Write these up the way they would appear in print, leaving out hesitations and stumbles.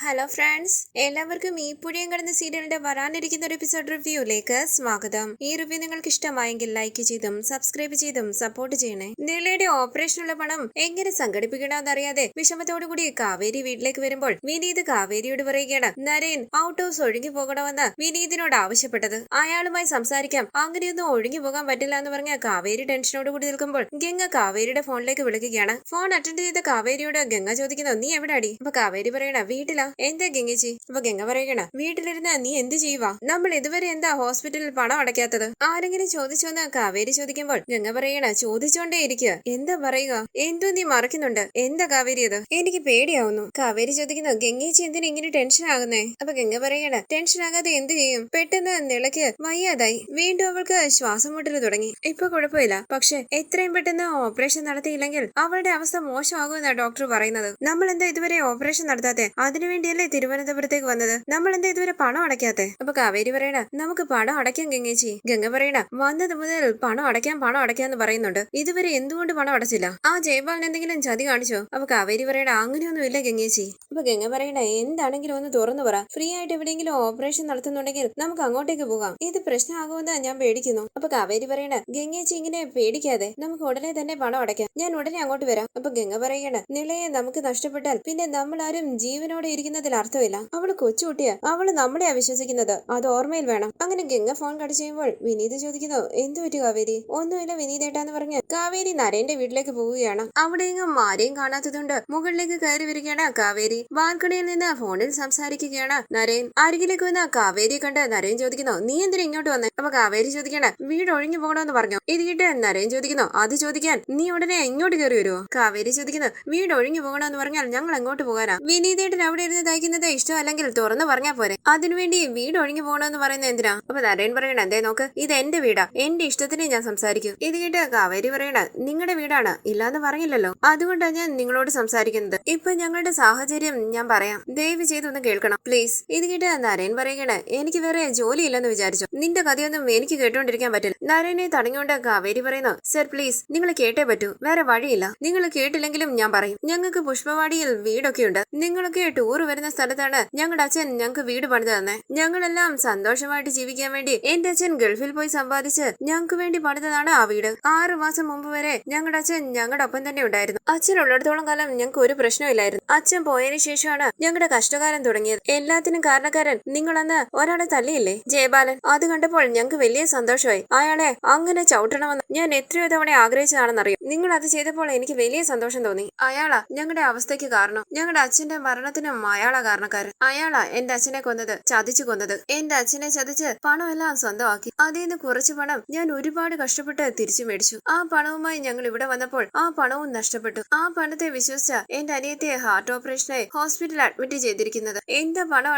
Hello friends, എല്ലാവർക്കും ഈ പുഴയും കടന്ന സീരിയലിന്റെ വരാനിരിക്കുന്ന ഒരു എപ്പിസോഡ് റിവ്യൂയിലേക്ക് സ്വാഗതം. ഈ റിവ്യൂ നിങ്ങൾക്ക് ഇഷ്ടമായെങ്കിൽ ലൈക്ക് ചെയ്തും സബ്സ്ക്രൈബ് ചെയ്തും സപ്പോർട്ട് ചെയ്യണേ. നിളയുടെ ഓപ്പറേഷനുള്ള പണം എങ്ങനെ സംഘടിപ്പിക്കണമെന്നറിയാതെ വിഷമത്തോടുകൂടി കാവേരി വീട്ടിലേക്ക് വരുമ്പോൾ വിനീത് കാവേരിയോട് പറയുകയാണ് നരേൻ ഔട്ട് ഹൗസ് ഒഴുകി പോകണമെന്ന് വിനീതിനോട് ആവശ്യപ്പെട്ടത്. അയാളുമായി സംസാരിക്കാം, അങ്ങനെയൊന്നും ഒഴുകി പോകാൻ പറ്റില്ല എന്ന് പറഞ്ഞ കാവേരി ടെൻഷനോട് കൂടി നിൽക്കുമ്പോൾ ഗംഗ കാവേരിയുടെ ഫോണിലേക്ക് വിളിക്കുകയാണ്. ഫോൺ അറ്റൻഡ് ചെയ്ത കാവേരിയോട് ഗംഗ ചോദിക്കുന്നു, നീ എവിടെയാടി? അപ്പൊ കാവേരി പറയണ, വീട്ടിലാ. എന്താ ഗംഗേച്ചി? അപ്പൊ ഗംഗ പറയണ, വീട്ടിലിരുന്ന് നീ എന്ത് ചെയ്യുവാ? നമ്മൾ ഇതുവരെ എന്താ ഹോസ്പിറ്റലിൽ പണം അടയ്ക്കാത്തത്? ആരെങ്കിലും ചോദിച്ചോന്ന് കാവേരി ചോദിക്കുമ്പോൾ ഗംഗ പറയണ, ചോദിച്ചോണ്ടേ ഇരിക്കുക, എന്താ പറയുക? എന്തോ നീ മറക്കുന്നുണ്ട്, എന്താ കാവേരി അത്? എനിക്ക് പേടിയാവുന്നു. കാവേരി ചോദിക്കുന്നു, ഗംഗേച്ചി എന്തിനാ ഇങ്ങനെ ടെൻഷൻ ആകുന്നേ? അപ്പൊ ഗംഗ പറയണ, ടെൻഷൻ ആകാതെ എന്ത് ചെയ്യും? പെട്ടെന്ന് നിളയ്ക്ക് വയ്യാതായി, വീണ്ടും അവൾക്ക് ശ്വാസം മുട്ടൽ തുടങ്ങി. ഇപ്പൊ കുഴപ്പമില്ല, പക്ഷെ എത്രയും പെട്ടെന്ന് ഓപ്പറേഷൻ നടത്തിയില്ലെങ്കിൽ അവളുടെ അവസ്ഥ മോശമാകുമെന്നാ ഡോക്ടർ പറയുന്നത്. നമ്മൾ എന്താ ഇതുവരെ ഓപ്പറേഷൻ നടത്താത്തെ? അതിനുവേണ്ടിയല്ലേ തിരുവനന്തപുരത്തേക്ക് വന്നത്? നമ്മൾ എന്താ ഇതുവരെ പണം അടയ്ക്കാത്തെ? അപ്പൊ കാവേരി പറയണ, നമുക്ക് പണം അടയ്ക്കാം ഗംഗേച്ചി. ഗംഗ പറയണ, വന്നത് മുതൽ പണം അടയ്ക്കാന്ന് പറയുന്നുണ്ട്, ഇതുവരെ എന്തുകൊണ്ട് പണം അടച്ചില്ല? ആ ജയപാലിന് എന്തെങ്കിലും ചതി കാണിച്ചോ? അപ്പൊ കാവേരി പറയണ, അങ്ങനെയൊന്നും ഇല്ല ഗംഗേച്ചി. അപ്പൊ ഗംഗ പറയണ, എന്താണെങ്കിലും ഒന്ന് തുറന്നു പറ. ഫ്രീ ആയിട്ട് എവിടെയെങ്കിലും ഓപ്പറേഷൻ നടത്തുന്നുണ്ടെങ്കിൽ നമുക്ക് അങ്ങോട്ടേക്ക് പോകാം. ഇത് പ്രശ്നമാകുമെന്ന് ഞാൻ പേടിക്കുന്നു. അപ്പൊ കാവേരി പറയണ, ഗംഗേച്ചി ഇങ്ങനെ പേടിക്കാതെ, നമുക്ക് ഉടനെ തന്നെ പണം അടയ്ക്കാം. ഞാൻ ഉടനെ അങ്ങോട്ട് വരാം. അപ്പൊ ഗംഗ പറയണ, നിളയെ നമുക്ക് നഷ്ടപ്പെട്ടാൽ പിന്നെ നമ്മളാരും ജീവനോടെ ഇരിക്കുന്നതിൽ അർത്ഥമില്ല. അവള് കൊച്ചുകുട്ടിയാ, അവള് നമ്മളെയാ വിശ്വസിക്കുന്നത്, അത് ഓർമ്മയിൽ വേണം. അങ്ങനെ ഗംഗ ഫോൺ കട്ട് ചെയ്യുമ്പോൾ വിനീത് ചോദിക്കുന്നു, എന്തു പറ്റി കാവേരി? ഒന്നുമില്ല വിനീതേട്ടാന്ന് പറഞ്ഞ് കാവേരി നരേന്റെ വീട്ടിലേക്ക് പോവുകയാണ്. അവിടെയെങ്ങും ആരെയും കാണാത്തതുകൊണ്ട് മുകളിലേക്ക് കയറി വരികയാണ് കാവേരി. ബാൽക്കണിയിൽ നിന്ന് ഫോണിൽ സംസാരിക്കുകയാണ് നരേൻ. അരികിലേക്ക് വന്ന കാവേരിയെ കണ്ട് നരേൻ ചോദിക്കുന്നു, നീ എന്തിനാ ഇങ്ങോട്ട് വന്നേ? അപ്പൊ കാവേരി ചോദിക്കണ, വീട് ഒഴിഞ്ഞു പോകണമെന്ന് പറഞ്ഞു. ഇത് കേട്ട് നരേൻ ചോദിക്കുന്നു, അത് ചോദിക്കാൻ നീ ഉടനെ ഇങ്ങോട്ട് കയറി വരുമോ? കാവേരി ചോദിക്കുന്നു, വീട് ഒഴിഞ്ഞു പോകണമെന്ന് പറഞ്ഞാൽ ഞങ്ങൾ എങ്ങോട്ട് പോകാനാ? വിനീതേട്ടൻ അവിടെ ഇരുന്ന് തയ്ക്കുന്നത് ഇഷ്ടമല്ലെങ്കിൽ തുറന്നു പറഞ്ഞാൽ പോരെ, അതിനുവേണ്ടി വീട് ഒഴിഞ്ഞു പോകണമെന്ന് പറയുന്നത് എന്തിനാ? അപ്പൊ നരേൻ പറയണ, എന്തേ നോക്ക്, ഇത് എന്റെ വീടാ, എന്റെ ഇഷ്ടത്തിന് ഞാൻ സംസാരിക്കും. ഇത് കേട്ട് കാവേരി പറയണ, നിങ്ങളുടെ വീടാണ്, ഇല്ലാന്ന് പറഞ്ഞില്ലല്ലോ, അതുകൊണ്ടാണ് ഞാൻ നിങ്ങളോട് സംസാരിക്കുന്നത്. ഇപ്പൊ ഞങ്ങളുടെ സാഹചര്യം ഞാൻ പറയാം, ദയവ് ചെയ്തൊന്ന് കേൾക്കണം പ്ലീസ്. ഇത് കേട്ട് നരേൻ പറയണ, എനിക്ക് വേറെ ജോലിയില്ലെന്ന് വിചാരിച്ചു, നിന്റെ കഥയൊന്നും എനിക്ക് കേട്ടോണ്ടിരിക്കാൻ പറ്റില്ല. നരേനെ തടഞ്ഞുകൊണ്ട് കാവേരി പറയുന്നു, സർ പ്ലീസ്, നിങ്ങൾ കേട്ടേ പറ്റൂ, വേറെ വഴിയില്ല. നിങ്ങൾ കേട്ടില്ലെങ്കിലും ഞാൻ പറയും, ഞങ്ങൾക്ക് പുഷ്പവാടിയിൽ വീടൊക്കെയുണ്ട്. നിങ്ങളൊക്കെ ടൂർ വരുന്ന സ്ഥലത്താണ് ഞങ്ങളുടെ അച്ഛൻ ഞങ്ങൾക്ക് വീട് പണിത് തന്നെ. ഞങ്ങളെല്ലാം സന്തോഷമായിട്ട് ജീവിക്കാൻ വേണ്ടി എന്റെ അച്ഛൻ ഗൾഫിൽ പോയി സമ്പാദിച്ച് ഞങ്ങൾക്ക് വേണ്ടി പണിതതാണ് ആ വീട്. 6 മാസം മുമ്പ് വരെ ഞങ്ങളുടെ അച്ഛൻ ഞങ്ങളുടെ ഒപ്പം തന്നെ ഉണ്ടായിരുന്നു. അച്ഛൻ ഉള്ളിടത്തോളം കാലം ഞങ്ങൾക്ക് ഒരു പ്രശ്നമില്ലായിരുന്നു. അച്ഛൻ പോയതിനു ശേഷമാണ് ഞങ്ങളുടെ കഷ്ടകാലം തുടങ്ങിയത്. എല്ലാത്തിനും കാരണക്കാരൻ നിങ്ങളന്ന് ഒരാളെ തല്ലിയില്ലേ, ജയബാലൻ. അത് കണ്ടപ്പോൾ ഞങ്ങൾക്ക് വലിയ സന്തോഷമായി. അയാളെ അങ്ങനെ ചവിട്ടണമെന്ന് ഞാൻ എത്രയോ തവണ ആഗ്രഹിച്ചതാണെന്നറിയും. നിങ്ങൾ അത് ചെയ്തപ്പോൾ എനിക്ക് വലിയ സന്തോഷം തോന്നി. അയാളാ ഞങ്ങളുടെ അവസ്ഥയ്ക്ക് കാരണം. ഞങ്ങളുടെ അച്ഛന്റെ മരണത്തിനും അയാളാ കാരണക്കാരൻ. അയാളാ എന്റെ അച്ഛനെ കൊന്നത്, ചതിച്ചു കൊന്നത്. എന്റെ അച്ഛനെ ചതിച്ച് പണമെല്ലാം സ്വന്തമാക്കി. അതിൽ നിന്ന് കുറച്ച് പണം ഞാൻ ഒരുപാട് കഷ്ടപ്പെട്ട് തിരിച്ചു മേടിച്ചു. ആ പണവുമായി ഞങ്ങൾ ഇവിടെ വന്നപ്പോൾ ആ പണവും നഷ്ടപ്പെട്ടു. ആ പണത്തെ വിശ്വസിച്ച എന്റെ അനിയത്തെ ഹാർട്ട് ഓപ്പറേഷനായി ഹോസ്പിറ്റലിൽ അഡ്മിറ്റ് ചെയ്തിരിക്കുന്നത്. എന്താ പണം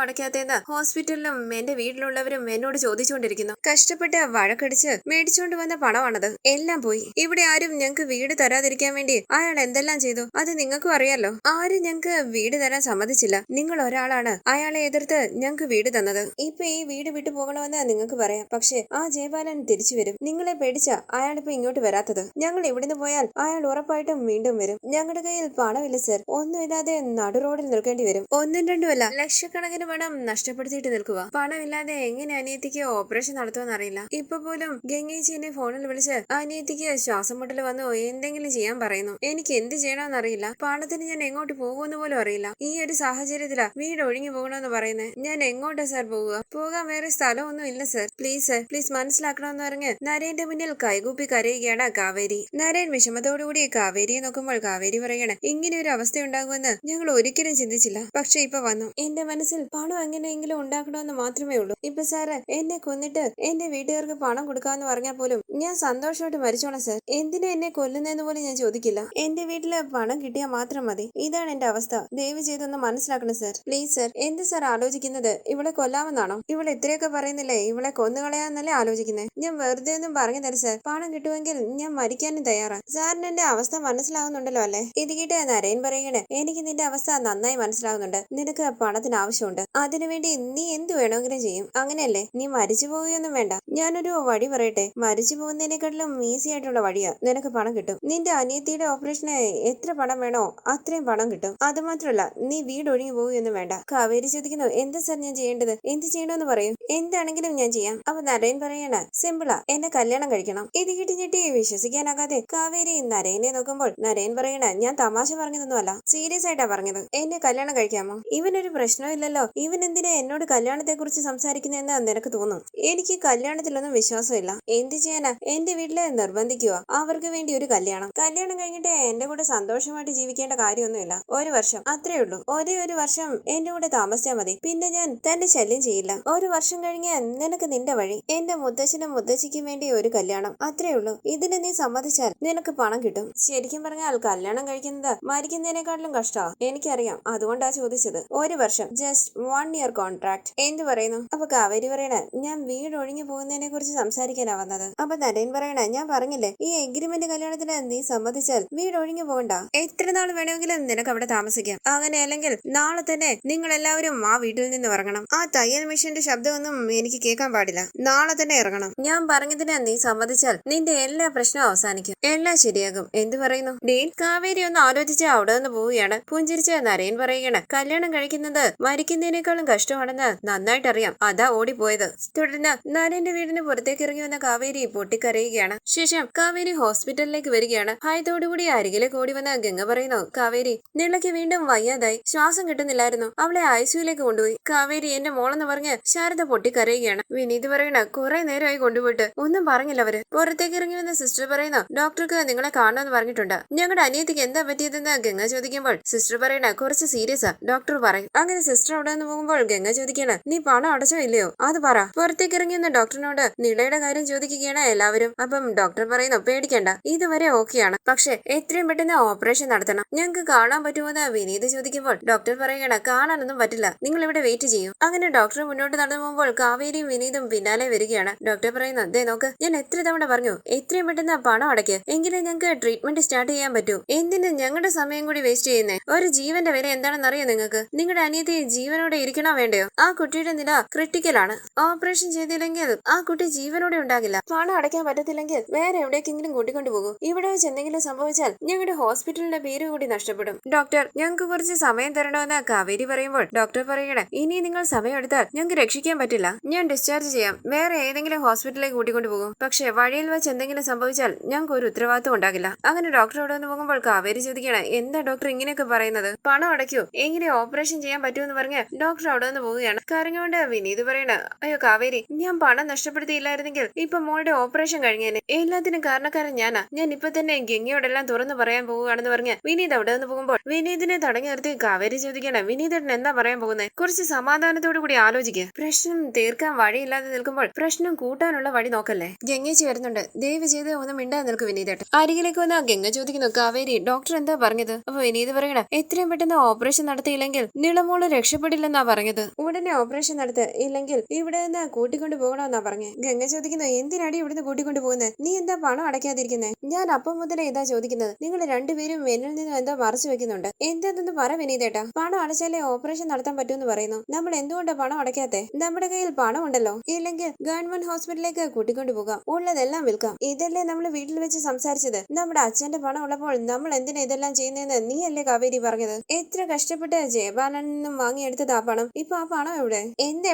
അടയ്ക്കാത്തേന്ന് ഹോസ്പിറ്റലിലും എന്റെ വീട്ടിലുള്ളവരും എന്നോട് ചോദിച്ചുകൊണ്ടിരിക്കുന്നു. കഷ്ടപ്പെട്ട് വഴക്കടിച്ച് മേടിച്ചുകൊണ്ട് വന്ന പണമാണത്, എല്ലാം പോയി. ഇവിടെ ആരും ഞങ്ങൾക്ക് വീട് തരാതിരിക്കാൻ വേണ്ടി അയാൾ എന്തെല്ലാം ചെയ്തു അത് നിങ്ങൾക്കും അറിയാലോ. ആരും ഞങ്ങൾക്ക് വീട് തരാൻ സമ്മതിച്ചില്ല. നിങ്ങൾ ഒരാളാണ് അയാളെ എതിർത്ത് ഞങ്ങൾക്ക് വീട് തന്നത്. ഇപ്പൊ ഈ വീട് വിട്ടു പോകണമെന്ന് നിങ്ങൾക്ക് പറയാം, പക്ഷെ ആ ജയപാലൻ തിരിച്ചു വരും. നിങ്ങളെ പേടിച്ച അയാളിപ്പോ ഇങ്ങോട്ട് വരാത്തത്. ഞങ്ങൾ ഇവിടുന്ന് പോയാൽ അയാൾ ഉറപ്പായിട്ടും വീണ്ടും വരും. ഞങ്ങളുടെ കയ്യിൽ പണമില്ല സർ, ഒന്നുമില്ലാതെ നടു റോഡിൽ നിൽക്കേണ്ടി വരും. ഒന്നും രണ്ടുമല്ല, ലക്ഷക്കണക്കിന് പണം നഷ്ടപ്പെടുത്തിയിട്ട് നിൽക്കുക. പണമില്ലാതെ എങ്ങനെ അനിയത്തിക്ക് ഓപ്പറേഷൻ നടത്തുമെന്ന് അറിയില്ല. ഇപ്പൊ പോലും ഗംഗേച്ചിനെ ഫോണിൽ വിളിച്ച് അനിയത്തിക്ക് ശ്വാസം മുട്ടൽ വന്നോ എന്തെങ്കിലും ചെയ്യാൻ പറയുന്നു. എനിക്ക് എന്ത് ചെയ്യണമെന്ന് അറിയില്ല. പണത്തിന് ഞാൻ എങ്ങോട്ട് പോകുമെന്ന് പോലും അറിയില്ല. ഈ ഒരു സാഹചര്യത്തിലാ വീട് ഒഴിഞ്ഞു പോകണമെന്ന് പറയുന്നത്. ഞാൻ എങ്ങോട്ടാ സാർ പോവുക? പോകാൻ വേറെ സ്ഥലമൊന്നും ഇല്ല സർ, പ്ലീസ് മനസ്സിലാക്കണമെന്ന് പറഞ്ഞ് നരേന്റെ മുന്നിൽ കൈകൂപ്പി കരയുകയാണ് കാവേരി. നരേൻ വിഷമത്തോടുകൂടി കാവേരിയെ നോക്കുമ്പോൾ കാവേരി പറയണ, ഇങ്ങനെ ഒരു അവസ്ഥ ഉണ്ടാകുമെന്ന് ഞങ്ങൾ ഒരിക്കലും ചിന്തിച്ചില്ല, പക്ഷെ ഇപ്പൊ വന്നു. എന്റെ മനസ്സിൽ പണം എങ്ങനെയെങ്കിലും ഉണ്ടാക്കണമെന്ന് മാത്രമേ ഉള്ളൂ. ഇപ്പൊ സാറ് എന്നെ കൊന്നിട്ട് എന്റെ വീട്ടുകാർക്ക് പണം കൊടുക്കാന്ന് പറഞ്ഞാൽ പോലും ഞാൻ സന്തോഷമായിട്ട് മരിച്ചോളാം സർ. എന്തിനാ എന്നെ കൊല്ലുന്നതെന്ന് പോലും ഞാൻ ചോദിക്കില്ല. എന്റെ വീട്ടില് പണം കിട്ടിയാൽ മാത്രം മതി. ഇതാണ് എന്റെ അവസ്ഥ. ദയവ് ചെയ്തൊന്ന് മനസ്സിലാക്കണം സർ, പ്ലീസ് സർ. എന്ത് സാർ ആലോചിക്കുന്നത്? ഇവളെ കൊല്ലാമെന്നാണോ? ഇവളെ ഇത്രയൊക്കെ പറയുന്നില്ലേ, ഇവളെ കൊന്നുകളയാന്നല്ലേ ആലോചിക്കുന്നത്? ഞാൻ വെറുതെ ഒന്നും പറഞ്ഞു തരും സർ. പണം കിട്ടുമെങ്കിൽ ഞാൻ മരിക്കാനും തയ്യാറാ. സാറിന് എന്റെ അവസ്ഥ മനസ്സിലാവുന്നുണ്ടല്ലോ അല്ലേ? ഇത് കേട്ട് നരേൻ പറയണേ, എനിക്ക് നിന്റെ അവസ്ഥ നന്നായി മനസ്സിലാവുന്നുണ്ട്. നിനക്ക് പണത്തിന് ആവശ്യമുണ്ട്, അതിനുവേണ്ടി നീ എന്ത് വേണമെങ്കിലും ചെയ്യും, അങ്ങനെയല്ലേ? നീ മരിച്ചു പോവുകയൊന്നും വേണ്ട. ഞാനൊരു വഴി പറയട്ടെ, മരിച്ചു പോകുന്നതിനെക്കാട്ടിലും ഈസി ആയിട്ടുള്ള വഴിയാ. നിനക്ക് പണം കിട്ടും. നിന്റെ അനിയത്തിയുടെ ഓപ്പറേഷന് എത്ര പണം വേണോ അത്രയും പണം കിട്ടും. അത് മാത്രമല്ല നീ വീട് ഒഴിഞ്ഞു പോകുകയൊന്നും വേണ്ട. കാവേരി ചോദിക്കുന്നു, എന്താ സാർ ഞാൻ ചെയ്യേണ്ടത്? എന്ത് ചെയ്യണമെന്ന് പറയൂ. എന്താണെങ്കിലും ഞാൻ ചെയ്യാം. അപ്പൊ നരേൻ പറയണ, സിമ്പിളാ, എന്നെ കല്യാണം കഴിക്കണം. ഇത് കിട്ടി ഞെട്ടി വിശ്വസിക്കാനാകാതെ കാവേരി നരേനെ നോക്കുമ്പോൾ നരേൻ പറയണ, ഞാൻ തമാശ പറഞ്ഞതൊന്നുമല്ല, സീരിയസ് ആയിട്ടാ പറഞ്ഞത്. എന്നെ കല്യാണം കഴിക്കാമോ? ഇവനൊരു പ്രശ്നമില്ലല്ലോ, ഇവൻ എന്തിനാ എന്നോട് കല്യാണത്തെ കുറിച്ച് സംസാരിക്കുന്നതെന്ന് നിനക്ക് തോന്നും. എനിക്ക് കല്യാണത്തിലൊന്നും വിശ്വാസമില്ല. എന്ത് ചെയ്യാനാ, എന്റെ വീട്ടില് നിർബന്ധിക്കുക അവർക്ക് വേണ്ടി ഒരു കല്യാണം. കല്യാണം കഴിഞ്ഞിട്ട് എന്റെ കൂടെ സന്തോഷമായിട്ട് ജീവിക്കേണ്ട കാര്യമൊന്നുമില്ല. ഒരു വർഷം അത്രേ ഉള്ളൂ. ഒരേ ഒരു വർഷം എന്റെ കൂടെ താമസിച്ചാൽ മതി. പിന്നെ ഞാൻ തന്റെ ശല്യം ചെയ്യില്ല. ഒരു വർഷം കഴിഞ്ഞ് നിനക്ക് നിന്റെ വഴി. എന്റെ മുത്തച്ഛനും മുത്തച്ഛിക്കും വേണ്ടി ഒരു കല്യാണം, അത്രേ ഉള്ളൂ. ഇതിന് നീ സമ്മതിച്ചാൽ നിനക്ക് പണം കിട്ടും. ശരിക്കും പറഞ്ഞാൽ കല്യാണം കഴിക്കുന്നത് മരിക്കുന്നതിനേക്കാട്ടിലും കഷ്ടമാ. എനിക്കറിയാം, അതുകൊണ്ടാ ചോദിച്ചത്. ഒരു വർഷം, ജസ്റ്റ് 1 year കോൺട്രാക്ട്. എന്ത് പറയുന്നു? അപ്പൊ കാവേരി പറയണ, ഞാൻ വീട് ഒഴിഞ്ഞു പോകുന്നതിനെ കുറിച്ച് സംസാരിക്കാനാ വന്നത്. അപ്പൊ നരേൻ പറയണ, ഞാൻ പറഞ്ഞില്ലേ, ഈ എഗ്രിമെന്റ് കല്യാണത്തിന് നീ സമ്മതിച്ചാൽ വീട് ഒഴിഞ്ഞു പോകണ്ട. എത്ര നാൾ വേണമെങ്കിലും നിനക്ക് അവിടെ താമസിക്കാം. അങ്ങനെ അല്ലെങ്കിൽ നാളെ തന്നെ നിങ്ങൾ എല്ലാവരും ആ വീട്ടിൽ നിന്ന് ഇറങ്ങണം. ആ തയ്യൽ മെഷീന്റെ ശബ്ദമൊന്നും എനിക്ക് കേൾക്കാൻ പാടില്ല. നാളെ തന്നെ ഇറങ്ങണം. ഞാൻ പറഞ്ഞതിന് നീ സമ്മതിച്ചാൽ നിന്റെ എല്ലാ പ്രശ്നവും അവസാനിക്കും. എല്ലാം ശരിയാകും. എന്ത് പറയുന്നു? ഡീൻ കാവേരി ഒന്ന് ആലോചിച്ച് അവിടെ നിന്ന് പോവുകയാണ്. പുഞ്ചിരിച്ച് നരേൻ പറയുകയാണ്, കല്യാണം കഴിക്കുന്നത് മരിക്കുന്നതിനേക്കാളും കഷ്ടമാണെന്ന് നന്നായിട്ടറിയാം, അതാ ഓടിപ്പോയത്. തുടർന്ന് നരേന്റെ വീടിന് പുറത്തേക്ക് ഇറങ്ങി വന്ന കാവേരി പൊട്ടിക്കരയുകയാണ്. ശേഷം കാവേരി ഹോസ്പിറ്റലിലേക്ക് വരികയാണ്. ഭയത്തോടുകൂടി അരികിലേക്ക് ഓടി വന്ന ഗംഗ പറയുന്നു, കാവേരി നിളയ്ക്ക് വീണ്ടും വയ്യാതായി, ശ്വാസം കിട്ടുന്നില്ലായിരുന്നു, അവളെ ഐസിയുലേക്ക് കൊണ്ടുപോയി. കാവേരി എന്റെ മോളെന്ന് പറഞ്ഞ് ശാരദ പൊട്ടിക്കരയുകയാണ്. വിനീത് പറയണ, കുറെ നേരമായി കൊണ്ടുപോയിട്ട് ഒന്നും പറഞ്ഞില്ല അവര്. പുറത്തേക്ക് ഇറങ്ങി വന്ന സിസ്റ്റർ പറയുന്നു, ഡോക്ടർക്ക് നിങ്ങളെ കാണണമെന്ന് പറഞ്ഞിട്ടുണ്ട്. ഞങ്ങളുടെ അനിയത്തിക്ക് എന്താ പറ്റിയതെന്ന് ഗംഗ ചോദിക്കുമ്പോൾ സിസ്റ്റർ പറയണ, കുറച്ച് സീരിയസാ, ഡോക്ടർ പറയും. അങ്ങനെ സിസ്റ്റർ അവിടെ നിന്ന് പോകുമ്പോൾ ഗംഗ ചോദിക്കാണ്, നീ പണം അടച്ചോ ഇല്ലയോ അത് പറ. പുറത്തേക്ക് ഇറങ്ങി വന്ന ഡോക്ടറിനോട് നിളയുടെ കാര്യം ചോദിക്കുകയാണ് എല്ലാവരും. അപ്പം ഡോക്ടർ പറയുന്നു, പേടിക്കണ്ട, ഇതുവരെ ഓക്കെയാണ്, പക്ഷെ എത്രയും പെട്ടെന്ന് ഓപ്പറേഷൻ നടത്തണം. ഞങ്ങൾക്ക് കാണാൻ പറ്റുമോന്ന് വിനീത് ചോദിക്കുമ്പോൾ ഡോക്ടർ പറയുകയാണ്, കാണാനൊന്നും പറ്റില്ല, നിങ്ങൾ ഇവിടെ വെയിറ്റ് ചെയ്യൂ. അങ്ങനെ ഡോക്ടർ മുന്നോട്ട് നടന്നു പോകുമ്പോൾ കാവേരിയും വിനീതും പിന്നാലെ വരികയാണ്. ഡോക്ടർ പറയുന്നു, ദേ നോക്ക്, ഞാൻ എത്ര തവണ പറഞ്ഞു എത്രയും പെട്ടെന്ന് പണം അടയ്ക്ക്, എങ്കിലേ ഞങ്ങൾക്ക് ട്രീറ്റ്മെന്റ് സ്റ്റാർട്ട് ചെയ്യാൻ പറ്റൂ. എന്തിന് ഞങ്ങളുടെ സമയം കൂടി വേസ്റ്റ് ചെയ്യുന്നേ? ഒരു ജീവന്റെ വില എന്താണെന്ന് അറിയോ നിങ്ങൾക്ക്? നിങ്ങളുടെ അനിയത്തി ജീവനോടെ ഇരിക്കണോ വേണ്ടയോ? ആ കുട്ടിയുടെ നില ക്രിട്ടിക്കലാണ്. ഓപ്പറേഷൻ ചെയ്തില്ലെങ്കിൽ ആ കുട്ടി ജീവനോടെ ഉണ്ടാകില്ല. പണം അടയ്ക്കാൻ പറ്റത്തില്ലെങ്കിൽ വേറെ എവിടേക്കെങ്കിലും കൂട്ടിക്കൊണ്ടു പോകും. ഇവിടെ വെച്ച് എന്തെങ്കിലും സംഭവിച്ചാൽ ഞങ്ങളുടെ ഹോസ്പിറ്റലിന്റെ പേര് കൂടി നഷ്ടപ്പെടും. ഡോക്ടർ, ഞങ്ങൾക്ക് കുറച്ച് സമയം തരണമെന്ന് കാവേരി പറയുമ്പോൾ ഡോക്ടർ പറയണേ, ഇനി നിങ്ങൾ സമയം എടുത്താൽ ഞങ്ങൾക്ക് രക്ഷിക്കാൻ പറ്റില്ല. ഞാൻ ഡിസ്ചാർജ് ചെയ്യാം, വേറെ ഏതെങ്കിലും ഹോസ്പിറ്റലിലേക്ക് കൂട്ടിക്കൊണ്ടു പോകും. പക്ഷെ വഴിയിൽ വെച്ച് എന്തെങ്കിലും സംഭവിച്ചാൽ ഞങ്ങൾക്ക് ഒരു ഉത്തരവാദിത്വം ഉണ്ടാകില്ല. അങ്ങനെ ഡോക്ടർ അവിടെ നിന്ന് പോകുമ്പോൾ കാവേരി ചോദിക്കണേ, എന്താ ഡോക്ടർ ഇങ്ങനെയൊക്കെ പറയുന്നത്? പണം അടയ്ക്കൂ, എങ്ങനെ ഓപ്പറേഷൻ ചെയ്യാൻ പറ്റുമെന്ന് പറഞ്ഞ് ഡോക്ടർ അവിടെ നിന്ന് പോവുകയാണ്. കരഞ്ഞുകൊണ്ട് വിനീത് പറയണ, അയ്യോ കാവേരി, ഞാൻ പണം നഷ്ടപ്പെടുത്തിയില്ലായിരുന്നെങ്കിൽ ഇപ്പൊ മോളുടെ ഓപ്പറേഷൻ കഴിഞ്ഞേനെ. എല്ലാത്തിനും കാരണക്കാരൻ ഞാനാ. ഞാൻ ഇപ്പൊ തന്നെ ഗംഗയോടെല്ലാം തുറന്നു പറയാൻ പോവുകയാണെന്ന് പറഞ്ഞ് വിനീത് അവിടെ നിന്ന് പോകുമ്പോൾ വിനീതിനെ തടഞ്ഞു നിർത്തി കാവേരി ചോദിക്കണം, വിനീതേട്ടൻ എന്താ പറയാൻ പോകുന്നത്? കുറച്ച് സമാധാനത്തോടു കൂടി ആലോചിക്കുക. പ്രശ്നം തീർക്കാൻ വഴിയില്ലാതെ നിൽക്കുമ്പോൾ പ്രശ്നം കൂട്ടാനുള്ള വഴി നോക്കല്ലേ. ഗംഗേച്ചി വരുന്നുണ്ട്, ദയവ് ചെയ്ത് ഒന്ന് മിണ്ടാൻ നിൽക്കും വിനീതേട്ടൻ. അരികിലേക്ക് വന്ന ഗംഗ ചോദിക്കുന്നു, കാവേരി ഡോക്ടർ എന്താ പറഞ്ഞത്? അപ്പൊ വിനീത് പറയണ, എത്രയും പെട്ടെന്ന് ഓപ്പറേഷൻ നടത്തിയില്ലെങ്കിൽ നിളമോള് രക്ഷപ്പെടില്ലെന്നാ പറഞ്ഞത്. ഉടനെ ഓപ്പറേഷൻ നടത്ത്, ഇല്ലെങ്കിൽ ഇവിടെ നിന്ന് കൂട്ടിക്കൊണ്ടു പോകണമെന്നാ പറഞ്ഞേ. ഗംഗ ചോദിക്കുന്നു, എന്തിനാടി ഇവിടുന്ന് കൂട്ടിക്കൊണ്ടു പോകുന്നത്? നീ എന്താ പണം അടയ്ക്കാതിരിക്കുന്നത്? ഞാൻ അപ്പം മുതലേ ഇതാ ചോദിക്കുന്നത്. നിങ്ങൾ രണ്ടുപേരും എന്നിൽ നിന്നും എന്തോ മറച്ചു വെക്കുന്നുണ്ട്. എന്താണെന്ന് പറ വിനീതേട്ടാ. പണം അടച്ചാലേ ഓപ്പറേഷൻ നടത്താൻ പറ്റുമെന്ന് പറയുന്നു. നമ്മൾ എന്തുകൊണ്ടാ പണം അടയ്ക്കാത്തെ? നമ്മുടെ കയ്യിൽ പണം ഉണ്ടല്ലോ. ഇല്ലെങ്കിൽ ഗവൺമെന്റ് ഹോസ്പിറ്റലിലേക്ക് കൂട്ടിക്കൊണ്ടു പോകാം, ഉള്ളതെല്ലാം വിൽക്കാം. ഇതല്ലേ നമ്മൾ വീട്ടിൽ വെച്ച് സംസാരിച്ചത്? നമ്മുടെ അച്ഛന്റെ പണം ഉള്ളപ്പോൾ നമ്മൾ എന്തിനാ ഇതെല്ലാം ചെയ്യുന്നതെന്ന് നീയല്ലേ കാവേരി പറഞ്ഞത്? എത്ര കഷ്ടപ്പെട്ട് ജയപാലനിൽ നിന്നും വാങ്ങിയെടുത്തതാ പണം. ഇപ്പൊ ആ പണം എവിടെ?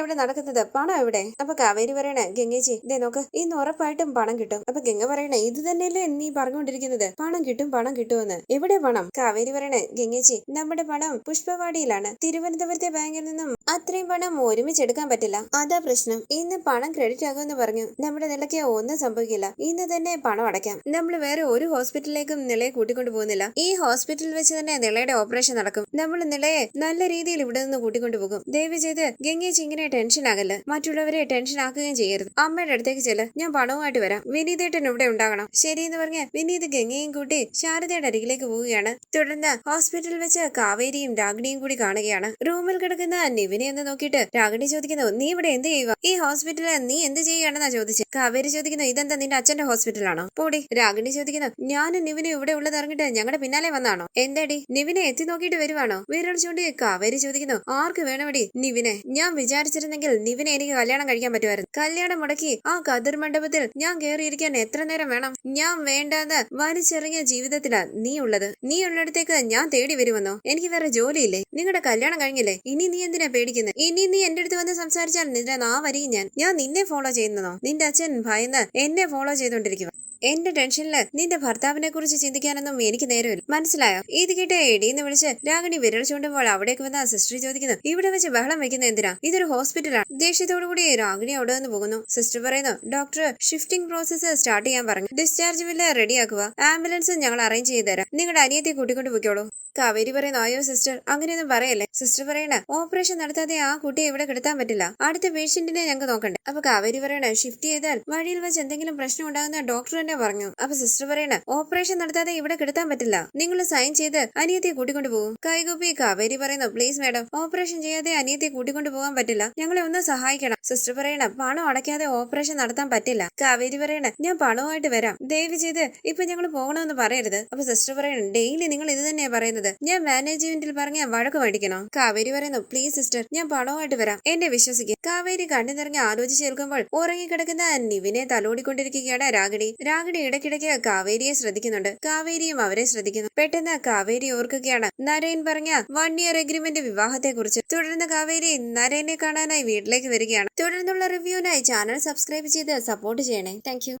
എവിടെ നടക്കുന്നത്? പണം എവിടെ? അപ്പൊ കാവേരി പറയണേ, ഗംഗേച്ചി ദേ നോക്ക്, ഇന്ന് ഉറപ്പായിട്ടും പണം കിട്ടും. അപ്പൊ ഗംഗ പറയണേ, ഇത് തന്നെയല്ലേ നീ പറഞ്ഞുകൊണ്ടിരിക്കുന്നത്, പണം കിട്ടും പണം കിട്ടുമെന്ന്? എവിടെ പണം? കാവേരി പറയണേ, ഗംഗേച്ചി നമ്മുടെ പണം പുഷ്പവാടിയിലാണ്. തിരുവനന്തപുരത്തെ ബാങ്കിൽ നിന്നും അത്രയും പണം ഒരുമിച്ചെടുക്കാൻ പറ്റില്ല, അതാ പ്രശ്നം. ഇന്ന് പണം ക്രെഡിറ്റ് ആകുമെന്ന് പറഞ്ഞു. നമ്മുടെ നിലയ്ക്ക് ഒന്നും സംഭവിക്കില്ല, ഇന്ന് തന്നെ പണം അടയ്ക്കാം. നമ്മൾ വേറെ ഒരു ഹോസ്പിറ്റലിലേക്കും നിലയെ കൂട്ടിക്കൊണ്ടു പോകുന്നില്ല. ഈ ഹോസ്പിറ്റലിൽ വെച്ച് തന്നെ നിളയുടെ ഓപ്പറേഷൻ നടക്കും. നമ്മൾ നിലയെ നല്ല രീതിയിൽ ഇവിടെ നിന്ന് കൂട്ടിക്കൊണ്ടു പോകും. ദയവ് ചെയ്ത് ഗംഗേച്ചി ഇങ്ങനെ ടെൻഷൻ ആകല്ല, മറ്റുള്ളവരെ ടെൻഷൻ ആക്കുകയും ചെയ്യരുത്. അമ്മയുടെ അടുത്തേക്ക് ചെല്ല്, ഞാൻ പണവുമായിട്ട് വരാം. വിനീതേട്ടൻ ഇവിടെ ഉണ്ടാകണം. ശരിയെന്ന് പറഞ്ഞ് വിനീത് ഗംഗയും കൂട്ടി ശാരദയുടെ അരികിലേക്ക് പോവുകയാണ്. തുടർന്ന് ഹോസ്പിറ്റലിൽ വെച്ച് കാവേരിയും രാഗിണിയും കൂടി കാണുകയാണ്. റൂമിൽ കിടക്കുന്ന നിവേദ നിവിനെ എന്ന് നോക്കിയിട്ട് രാഗിണി ചോദിക്കുന്നു, നീ ഇവിടെ എന്ത് ചെയ്യുക? ഈ ഹോസ്പിറ്റലിൽ നീ എന്ത് ചെയ്യുകയാണെന്നാ ചോദിച്ചു. കാവേരി ചോദിക്കുന്നു, ഇതെന്താ നിന്റെ അച്ഛന്റെ ഹോസ്പിറ്റലാണോ? പോടി. രാഗിണി ചോദിക്കുന്നു, ഞാനും നിവിനെ ഇവിടെ ഉള്ളത് അറിഞ്ഞിട്ട് ഞങ്ങളുടെ പിന്നാലെ വന്നാണോ? എന്താടി നിവിനെ എത്തി നോക്കിയിട്ട് വരുവാണോ? വിരൽ ചൂണ്ടി കാവേരി ചോദിക്കുന്നു, ആർക്ക് വേണമടി നിവിനെ? ഞാൻ വിചാരിച്ചിരുന്നെങ്കിൽ നിവിനെ എനിക്ക് കല്യാണം കഴിക്കാൻ പറ്റുമായിരുന്നു. കല്യാണം മുടക്കി ആ കതിർ മണ്ഡപത്തിൽ ഞാൻ കയറിയിരിക്കാൻ എത്ര നേരം വേണം? ഞാൻ വേണ്ടാന്ന് വലിച്ചെറിഞ്ഞ ജീവിതത്തിലാ നീ ഉള്ളത്. നീ ഉള്ളിടത്തേക്ക് ഞാൻ തേടി വരുമെന്നോ? എനിക്ക് വേറെ ജോലിയില്ലേ? നിങ്ങളുടെ കല്യാണം കഴിഞ്ഞില്ലേ? ഇനി നീ എന്തിനാ പേടിക്കുന്നത്? ഇനി നീ എന്റെ അടുത്ത് വന്ന് സംസാരിച്ചാൽ നിന്റെ നാവരിയും ഞാൻ നിന്നെ ഫോളോ ചെയ്യുന്നതോ? നിന്റെ അച്ഛൻ ഭയന്ന് എന്നെ ഫോളോ ചെയ്തോണ്ടിരിക്കുക. എന്റെ ടെൻഷനില് നിന്റെ ഭർത്താവിനെ കുറിച്ച് ചിന്തിക്കാനൊന്നും എനിക്ക് നേരമില്ല, മനസ്സിലായോ? ഇത് കേട്ട് എടീന്ന് വിളിച്ച് രാഗിണി വിരൽ ചൂണ്ടുമ്പോൾ അവിടേക്ക് വന്ന സിസ്റ്റർ ചോദിക്കുന്നു, ഇവിടെ വെച്ച് ബഹളം വെക്കുന്ന എന്തിനാ? ഇതൊരു ഹോസ്പിറ്റലാണ്. ദേഷ്യത്തോടു കൂടി രാഗിണി അവിടെ നിന്ന് പോകുന്നു. സിസ്റ്റർ പറയുന്നു, ഡോക്ടർ ഷിഫ്റ്റിംഗ് പ്രോസസ് സ്റ്റാർട്ട് ചെയ്യാൻ പറഞ്ഞു. ഡിസ്ചാർജ് ബില്ല് റെഡിയാക്കുക. ആംബുലൻസ് ഞങ്ങൾ അറേഞ്ച് ചെയ്ത് തരാം. നിങ്ങളുടെ അനിയത്തെ കൂട്ടിക്കൊണ്ട് പോയിക്കോളൂ. കാവേരി പറയുന്നു, അയ്യോ സിസ്റ്റർ അങ്ങനെയൊന്നും പറയല്ലേ. സിസ്റ്റർ പറയണ, ഓപ്പറേഷൻ നടത്താതെ ആ കുട്ടിയെ ഇവിടെ കിടത്താൻ പറ്റില്ല. അടുത്ത പേഷ്യന്റിനെ ഞങ്ങൾക്ക് നോക്കണ്ടേ? അപ്പൊ കാവേരി പറയണ, ഷിഫ്റ്റ് ചെയ്താൽ വഴിയിൽ വെച്ച് എന്തെങ്കിലും പ്രശ്നം ഉണ്ടാകുന്ന ഡോക്ടർ തന്നെ പറഞ്ഞു. അപ്പൊ സിസ്റ്റർ പറയണ, ഓപ്പറേഷൻ നടത്താതെ ഇവിടെ കിടത്താൻ പറ്റില്ല. നിങ്ങൾ സൈൻ ചെയ്ത് അനിയത്തെ കൂട്ടിക്കൊണ്ട് പോകും. കൈകൂപ്പി കാവേരി പറയുന്നു, പ്ലീസ് മാഡം, ഓപ്പറേഷൻ ചെയ്യാതെ അനിയത്തെ കൂട്ടിക്കൊണ്ട് പോകാൻ പറ്റില്ല. ഞങ്ങളെ ഒന്ന് സഹായിക്കണം. സിസ്റ്റർ പറയണ, പണം അടയ്ക്കാതെ ഓപ്പറേഷൻ നടത്താൻ പറ്റില്ല. കാവേരി പറയണ, ഞാൻ പണവുമായിട്ട് വരാം. ദയവ് ചെയ്ത് ഇപ്പൊ ഞങ്ങൾ പോകണമെന്ന് പറയരുത്. അപ്പൊ സിസ്റ്റർ പറയണ, ഡെയിലി നിങ്ങൾ ഇത് തന്നെയാ പറയുന്നത്. ഞാൻ മാനേജ്മെന്റിൽ പറഞ്ഞ വഴക്ക് മേടിക്കണോ? കാവേരി പറയുന്നു, പ്ലീസ് സിസ്റ്റർ, ഞാൻ പണവുമായിട്ട് വരാം. എന്നെ വിശ്വസിക്കും. കാവേരി കണ്ണു നിറഞ്ഞ് ആലോചിച്ച് കേൾക്കുമ്പോൾ ഉറങ്ങിക്കിടക്കുന്ന നിവിനെ തലോടിക്കൊണ്ടിരിക്കുകയാണ് രാഗിണി. രാഗിണി ഇടയ്ക്കിടയ്ക്ക് കാവേരിയെ ശ്രദ്ധിക്കുന്നുണ്ട്. കാവേരിയും അവരെ ശ്രദ്ധിക്കുന്നു. പെട്ടെന്ന് കാവേരി ഓർക്കുകയാണ് നരേൻ പറഞ്ഞ 1 year എഗ്രിമെന്റ് വിവാഹത്തെ കുറിച്ച്. തുടർന്ന് കാവേരി നരേനെ കാണാനായി വീട്ടിലേക്ക് വരികയാണ്. തുടർന്നുള്ള റിവ്യൂവിനായി ചാനൽ സബ്സ്ക്രൈബ് ചെയ്ത് സപ്പോർട്ട് ചെയ്യണേ. താങ്ക്